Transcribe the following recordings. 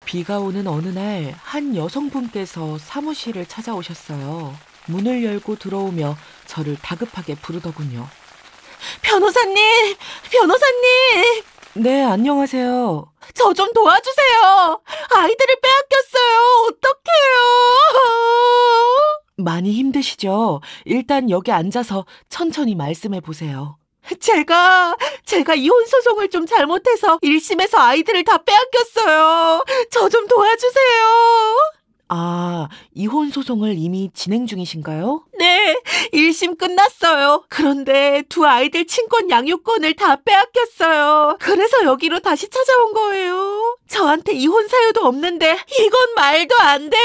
비가 오는 어느 날 한 여성분께서 사무실을 찾아오셨어요. 문을 열고 들어오며 저를 다급하게 부르더군요. 변호사님! 변호사님! 네, 안녕하세요. 저 좀 도와주세요! 아이들을 빼앗겼어요! 어떡해요! 많이 힘드시죠? 일단 여기 앉아서 천천히 말씀해 보세요. 제가 이혼 소송을 좀 잘못해서 1심에서 아이들을 다 빼앗겼어요. 저 좀 도와주세요. 아, 이혼 소송을 이미 진행 중이신가요? 네, 1심 끝났어요. 그런데 두 아이들 친권 양육권을 다 빼앗겼어요. 그래서 여기로 다시 찾아온 거예요. 저한테 이혼 사유도 없는데 이건 말도 안 돼요.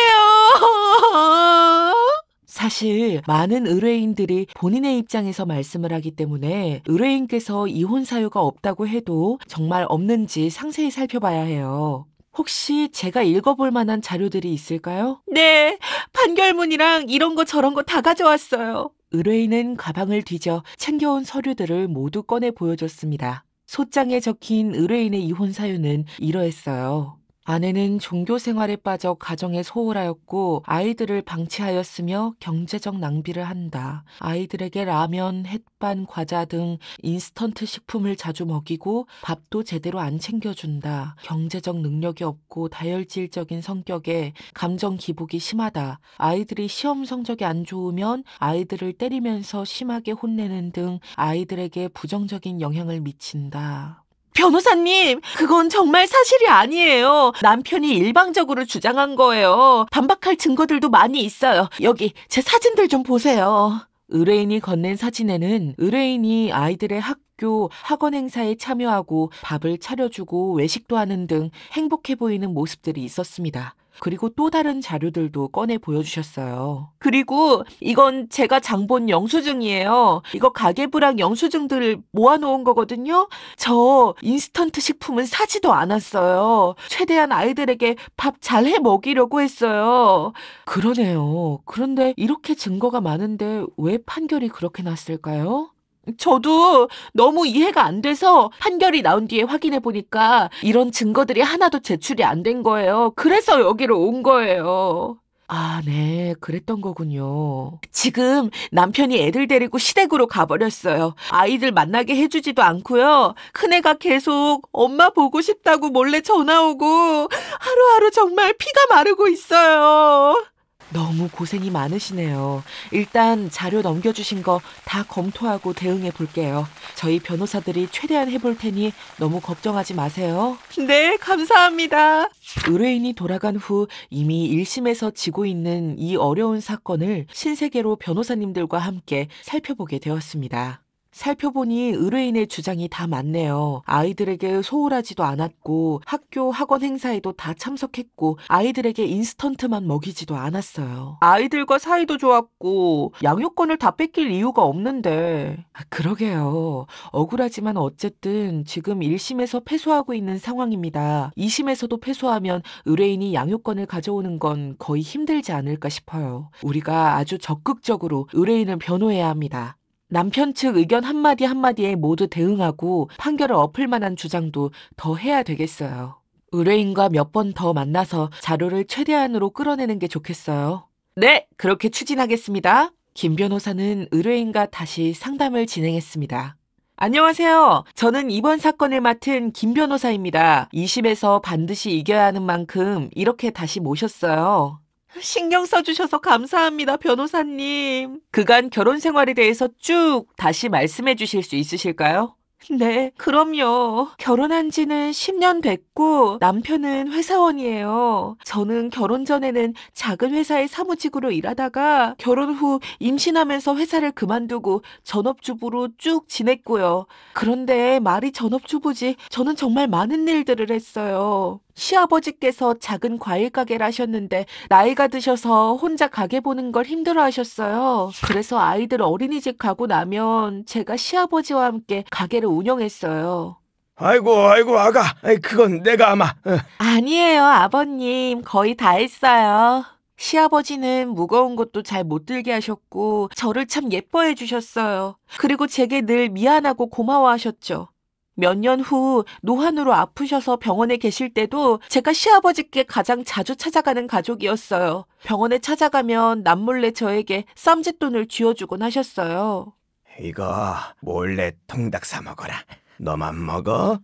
사실 많은 의뢰인들이 본인의 입장에서 말씀을 하기 때문에 의뢰인께서 이혼 사유가 없다고 해도 정말 없는지 상세히 살펴봐야 해요. 혹시 제가 읽어볼 만한 자료들이 있을까요? 네, 판결문이랑 이런 거 저런 거 다 가져왔어요. 의뢰인은 가방을 뒤져 챙겨온 서류들을 모두 꺼내 보여줬습니다. 소장에 적힌 의뢰인의 이혼 사유는 이러했어요. 아내는 종교 생활에 빠져 가정에 소홀하였고 아이들을 방치하였으며 경제적 낭비를 한다. 아이들에게 라면, 햇반, 과자 등 인스턴트 식품을 자주 먹이고 밥도 제대로 안 챙겨준다. 경제적 능력이 없고 다혈질적인 성격에 감정 기복이 심하다. 아이들이 시험 성적이 안 좋으면 아이들을 때리면서 심하게 혼내는 등 아이들에게 부정적인 영향을 미친다. 변호사님, 그건 정말 사실이 아니에요. 남편이 일방적으로 주장한 거예요. 반박할 증거들도 많이 있어요. 여기 제 사진들 좀 보세요. 의뢰인이 건넨 사진에는 의뢰인이 아이들의 학교, 학원 행사에 참여하고 밥을 차려주고 외식도 하는 등 행복해 보이는 모습들이 있었습니다. 그리고 또 다른 자료들도 꺼내 보여주셨어요. 그리고 이건 제가 장 본 영수증이에요. 이거 가계부랑 영수증들 모아놓은 거거든요. 저 인스턴트 식품은 사지도 않았어요. 최대한 아이들에게 밥 잘 해 먹이려고 했어요. 그러네요. 그런데 이렇게 증거가 많은데 왜 판결이 그렇게 났을까요? 저도 너무 이해가 안 돼서 판결이 나온 뒤에 확인해 보니까 이런 증거들이 하나도 제출이 안 된 거예요. 그래서 여기로 온 거예요. 아, 네. 그랬던 거군요. 지금 남편이 애들 데리고 시댁으로 가버렸어요. 아이들 만나게 해주지도 않고요. 큰애가 계속 엄마 보고 싶다고 몰래 전화 오고 하루하루 정말 피가 마르고 있어요. 너무 고생이 많으시네요. 일단 자료 넘겨주신 거 다 검토하고 대응해 볼게요. 저희 변호사들이 최대한 해볼 테니 너무 걱정하지 마세요. 네, 감사합니다. 의뢰인이 돌아간 후 이미 1심에서 지고 있는 이 어려운 사건을 신세계로 변호사님들과 함께 살펴보게 되었습니다. 살펴보니 의뢰인의 주장이 다 맞네요. 아이들에게 소홀하지도 않았고 학교, 학원 행사에도 다 참석했고 아이들에게 인스턴트만 먹이지도 않았어요. 아이들과 사이도 좋았고 양육권을 다 뺏길 이유가 없는데. 그러게요. 억울하지만 어쨌든 지금 1심에서 패소하고 있는 상황입니다. 2심에서도 패소하면 의뢰인이 양육권을 가져오는 건 거의 힘들지 않을까 싶어요. 우리가 아주 적극적으로 의뢰인을 변호해야 합니다. 남편 측 의견 한마디 한마디에 모두 대응하고 판결을 엎을 만한 주장도 더 해야 되겠어요. 의뢰인과 몇 번 더 만나서 자료를 최대한으로 끌어내는 게 좋겠어요. 네, 그렇게 추진하겠습니다. 김 변호사는 의뢰인과 다시 상담을 진행했습니다. 안녕하세요. 저는 이번 사건을 맡은 김 변호사입니다. 2심에서 반드시 이겨야 하는 만큼 이렇게 다시 모셨어요. 신경 써주셔서 감사합니다, 변호사님. 그간 결혼 생활에 대해서 쭉 다시 말씀해 주실 수 있으실까요? 네, 그럼요. 결혼한 지는 10년 됐고 남편은 회사원이에요. 저는 결혼 전에는 작은 회사의 사무직으로 일하다가 결혼 후 임신하면서 회사를 그만두고 전업주부로 쭉 지냈고요. 그런데 말이 전업주부지 저는 정말 많은 일들을 했어요. 시아버지께서 작은 과일 가게를 하셨는데 나이가 드셔서 혼자 가게 보는 걸 힘들어 하셨어요. 그래서 아이들 어린이집 가고 나면 제가 시아버지와 함께 가게를 운영했어요. 아이고 아가, 그건 내가 아마 아니에요, 아버님. 거의 다 했어요. 시아버지는 무거운 것도 잘 못 들게 하셨고 저를 참 예뻐해 주셨어요. 그리고 제게 늘 미안하고 고마워하셨죠. 몇 년 후 노환으로 아프셔서 병원에 계실 때도 제가 시아버지께 가장 자주 찾아가는 가족이었어요. 병원에 찾아가면 남몰래 저에게 쌈짓돈을 쥐어주곤 하셨어요. 이거 몰래 통닭 사 먹어라. 너만 먹어?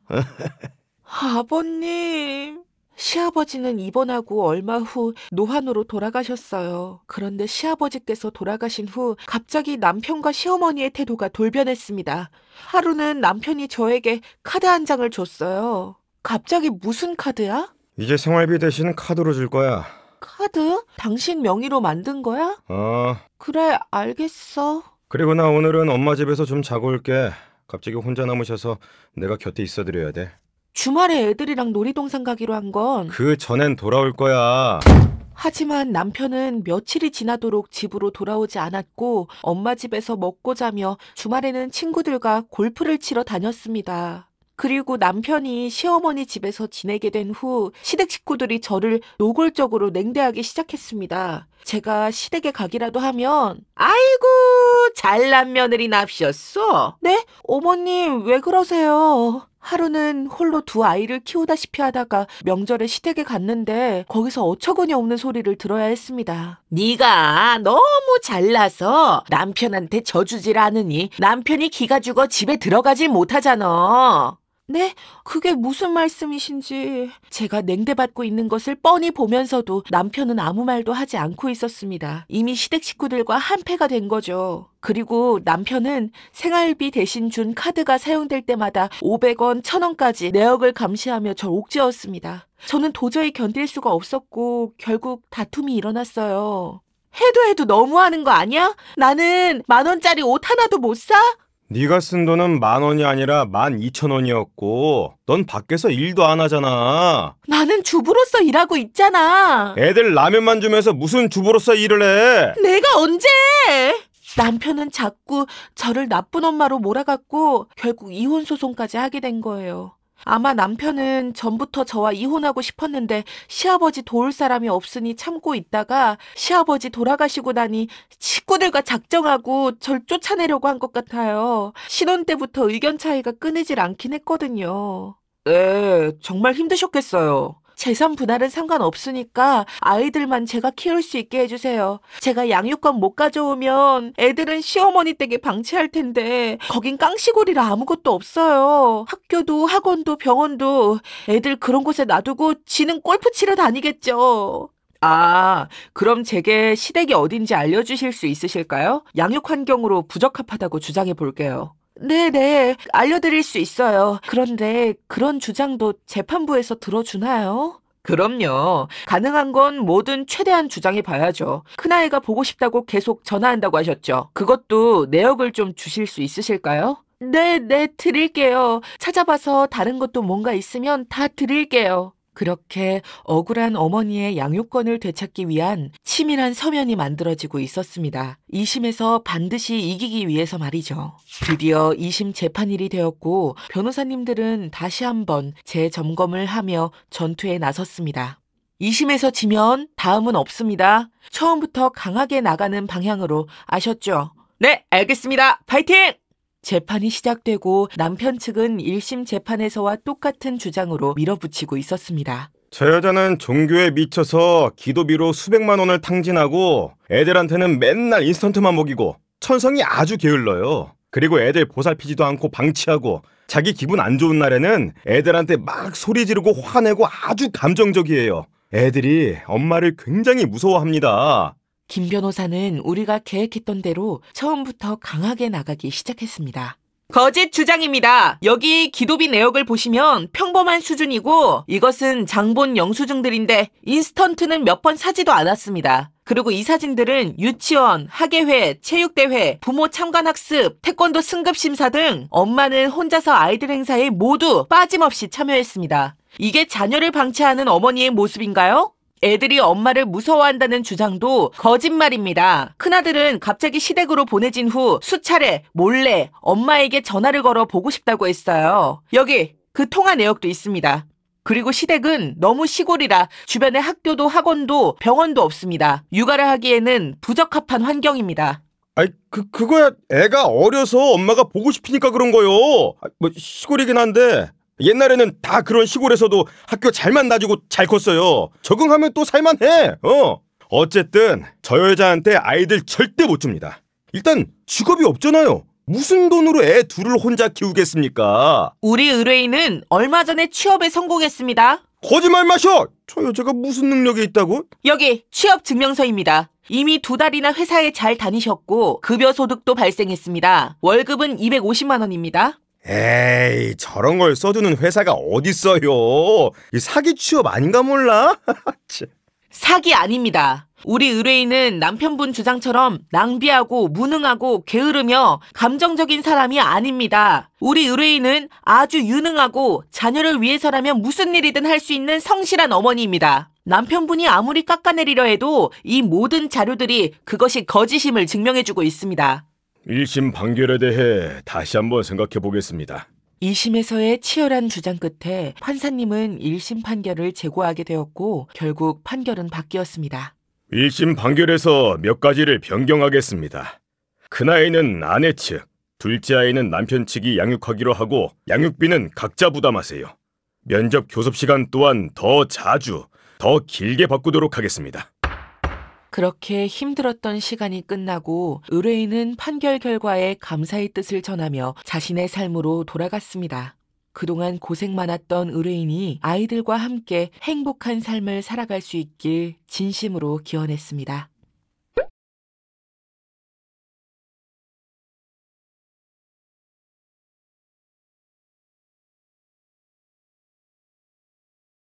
아버님. 시아버지는 입원하고 얼마 후 노환으로 돌아가셨어요. 그런데 시아버지께서 돌아가신 후 갑자기 남편과 시어머니의 태도가 돌변했습니다. 하루는 남편이 저에게 카드 한 장을 줬어요. 갑자기 무슨 카드야? 이제 생활비 대신 카드로 줄 거야. 카드? 당신 명의로 만든 거야? 그래, 알겠어. 그리고 나 오늘은 엄마 집에서 좀 자고 올게. 갑자기 혼자 남으셔서 내가 곁에 있어드려야 돼. 주말에 애들이랑 놀이동산 가기로 한 건 그 전엔 돌아올 거야. 하지만 남편은 며칠이 지나도록 집으로 돌아오지 않았고 엄마 집에서 먹고 자며 주말에는 친구들과 골프를 치러 다녔습니다. 그리고 남편이 시어머니 집에서 지내게 된 후 시댁 식구들이 저를 노골적으로 냉대하기 시작했습니다. 제가 시댁에 가기라도 하면 아이고 잘난 며느리 납셨어? 네? 어머님 왜 그러세요? 하루는 홀로 두 아이를 키우다시피 하다가 명절에 시댁에 갔는데 거기서 어처구니 없는 소리를 들어야 했습니다. 네가 너무 잘나서 남편한테 져주질 않으니 남편이 기가 죽어 집에 들어가질 못하잖아. 네? 그게 무슨 말씀이신지. 제가 냉대받고 있는 것을 뻔히 보면서도 남편은 아무 말도 하지 않고 있었습니다. 이미 시댁 식구들과 한패가 된 거죠. 그리고 남편은 생활비 대신 준 카드가 사용될 때마다 500원, 1000원까지 내역을 감시하며 절 옥죄었습니다. 저는 도저히 견딜 수가 없었고 결국 다툼이 일어났어요. 해도 너무하는 거 아니야? 나는 10,000원짜리 옷 하나도 못 사? 네가 쓴 돈은 10,000원이 아니라 12,000원이었고 넌 밖에서 일도 안 하잖아. 나는 주부로서 일하고 있잖아. 애들 라면만 주면서 무슨 주부로서 일을 해? 내가 언제? 남편은 자꾸 저를 나쁜 엄마로 몰아갔고 결국 이혼 소송까지 하게 된 거예요. 아마 남편은 전부터 저와 이혼하고 싶었는데 시아버지 도울 사람이 없으니 참고 있다가 시아버지 돌아가시고 나니 식구들과 작정하고 절 쫓아내려고 한 것 같아요. 신혼 때부터 의견 차이가 끊이질 않긴 했거든요. 네, 정말 힘드셨겠어요. 재산 분할은 상관없으니까 아이들만 제가 키울 수 있게 해주세요. 제가 양육권 못 가져오면 애들은 시어머니 댁에 방치할 텐데 거긴 깡시골이라 아무것도 없어요. 학교도 학원도 병원도 애들 그런 곳에 놔두고 지는 골프 치러 다니겠죠. 아, 그럼 제게 시댁이 어딘지 알려주실 수 있으실까요? 양육 환경으로 부적합하다고 주장해 볼게요. 네네, 알려드릴 수 있어요. 그런데 그런 주장도 재판부에서 들어주나요? 그럼요. 가능한 건 뭐든 최대한 주장해 봐야죠. 큰아이가 보고 싶다고 계속 전화한다고 하셨죠. 그것도 내역을 좀 주실 수 있으실까요? 네, 드릴게요. 찾아봐서 다른 것도 뭔가 있으면 다 드릴게요. 그렇게 억울한 어머니의 양육권을 되찾기 위한 치밀한 서면이 만들어지고 있었습니다. 2심에서 반드시 이기기 위해서 말이죠. 드디어 2심 재판일이 되었고 변호사님들은 다시 한번 재점검을 하며 전투에 나섰습니다. 2심에서 지면 다음은 없습니다. 처음부터 강하게 나가는 방향으로 아셨죠? 네, 알겠습니다. 파이팅! 재판이 시작되고 남편 측은 1심 재판에서와 똑같은 주장으로 밀어붙이고 있었습니다. 저 여자는 종교에 미쳐서 기도비로 수백만 원을 탕진하고 애들한테는 맨날 인스턴트만 먹이고 천성이 아주 게을러요. 그리고 애들 보살피지도 않고 방치하고 자기 기분 안 좋은 날에는 애들한테 막 소리 지르고 화내고 아주 감정적이에요. 애들이 엄마를 굉장히 무서워합니다. 김 변호사는 우리가 계획했던 대로 처음부터 강하게 나가기 시작했습니다. 거짓 주장입니다. 여기 기도비 내역을 보시면 평범한 수준이고 이것은 장본 영수증들인데 인스턴트는 몇 번 사지도 않았습니다. 그리고 이 사진들은 유치원, 학예회, 체육대회, 부모 참관학습, 태권도 승급심사 등 엄마는 혼자서 아이들 행사에 모두 빠짐없이 참여했습니다. 이게 자녀를 방치하는 어머니의 모습인가요? 애들이 엄마를 무서워한다는 주장도 거짓말입니다. 큰아들은 갑자기 시댁으로 보내진 후 수차례 몰래 엄마에게 전화를 걸어 보고 싶다고 했어요. 여기 그 통화 내역도 있습니다. 그리고 시댁은 너무 시골이라 주변에 학교도 학원도 병원도 없습니다. 육아를 하기에는 부적합한 환경입니다. 아이, 그거야 애가 어려서 엄마가 보고 싶으니까 그런 거요. 뭐 시골이긴 한데 옛날에는 다 그런 시골에서도 학교 잘만 다니고 잘 컸어요. 적응하면 또 살만해. 어쨌든 저 여자한테 아이들 절대 못 줍니다. 일단 직업이 없잖아요. 무슨 돈으로 애 둘을 혼자 키우겠습니까? 우리 의뢰인은 얼마 전에 취업에 성공했습니다. 거짓말 마셔! 저 여자가 무슨 능력이 있다고? 여기 취업 증명서입니다. 이미 2달이나 회사에 잘 다니셨고 급여 소득도 발생했습니다. 월급은 250만 원입니다. 에이, 저런 걸 써주는 회사가 어딨어요. 이 사기 취업 아닌가 몰라? 사기 아닙니다. 우리 의뢰인은 남편분 주장처럼 낭비하고 무능하고 게으르며 감정적인 사람이 아닙니다. 우리 의뢰인은 아주 유능하고 자녀를 위해서라면 무슨 일이든 할 수 있는 성실한 어머니입니다. 남편분이 아무리 깎아내리려 해도 이 모든 자료들이 그것이 거짓임을 증명해주고 있습니다. 1심 판결에 대해 다시 한번 생각해 보겠습니다. 2심에서의 치열한 주장 끝에 판사님은 1심 판결을 제고하게 되었고 결국 판결은 바뀌었습니다. 1심 판결에서 몇 가지를 변경하겠습니다. 큰아이는 아내 측, 둘째 아이는 남편 측이 양육하기로 하고 양육비는 각자 부담하세요. 면접 교섭 시간 또한 더 자주, 더 길게 바꾸도록 하겠습니다. 그렇게 힘들었던 시간이 끝나고 의뢰인은 판결 결과에 감사의 뜻을 전하며 자신의 삶으로 돌아갔습니다. 그동안 고생 많았던 의뢰인이 아이들과 함께 행복한 삶을 살아갈 수 있길 진심으로 기원했습니다.